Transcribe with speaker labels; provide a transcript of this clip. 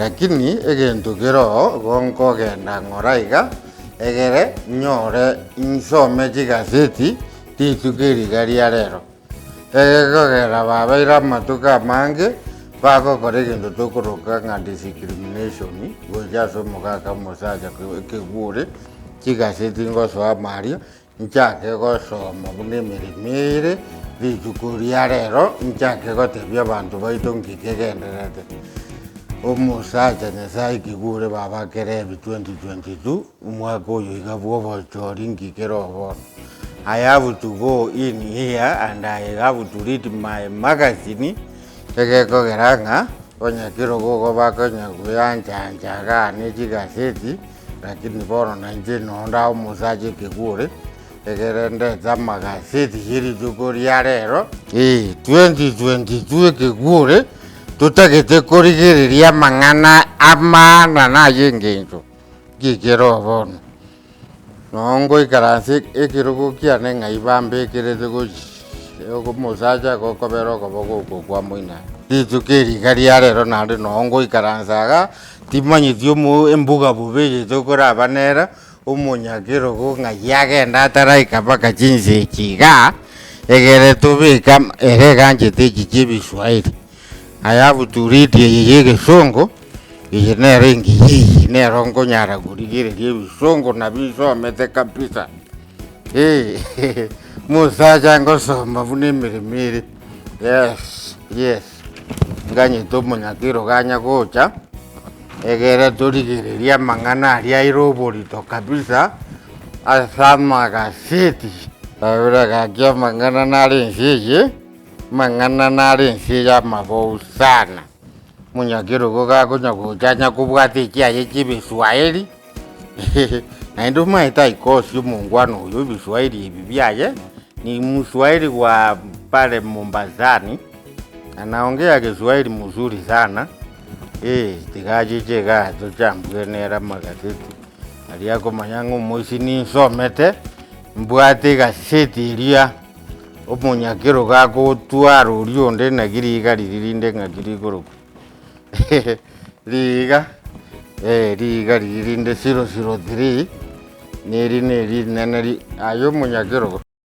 Speaker 1: lakini egento kero gonko genda ngoraiga egere nyore insome chigaseti titukeri garia rero egekogera babaira matuka mange bagokora egento tokoroka ng'a discrimination gocha ase omogaka mosacha kegure chigaseti ngosoa mario nchake gosoma buna emeremo ere rituko ria rero nchake gotebia abanto baito ngikegenderete omosacha nyasaye kigure babakerebi 2022 omwaka oyo iga bwa obochori ngikere obono. I have to go in here and I have to read my magazine egekogera ng'a onyakire gogo bakonya kuyanjanjaga ne chigaseti lakini bono nanje nonda omosacha kigure egere ndeta magazeti rituko ria rero 2022 ekigure tutagete korigiriria mang'ana amana naye engento ngikere obono nongoikaranse ekirogo kiane ng'ai bambekirete omosacha gokobera okoba goko kwa moina rituko eriga ria rero naende nongoikaransaga timanyeti embuga bubeyete okoraba nera omonyakerogo ng'ai agenda ataraika mpaka chinse echiga egere tobeka ere ganchete echi chia ebiswahili. I have to read ye egesongo iye nero engiyi nero nkonyara korigereria ebisongo nabisomete kabisa mosacha ngosoma buna emeremo ere yes nganyete omonyakero ganya gocha egere torigereria amang'ana aria aire oborito kabisa ase amagaseti abura gaki amang'ana nare ense eye mang'ana nare ense eye amabou sana monyakero igo gakonya gocha kobwata echiaye chia ebiswahili naende omaete aikosia omongwana oyo ebiswahili ebi biaye ni mswahili wa pale Mombasani anaongea Kiswahili mzuri sana tigachiche gato chambwe nera magazeti aliakomanya ng'omoisi ninsomete mbwate egaseti eria omonyakero gakotwara oria onde naki riga ririnde ng'aki rigoroku riga riga ririnde 003 neri rinene aye omonyakero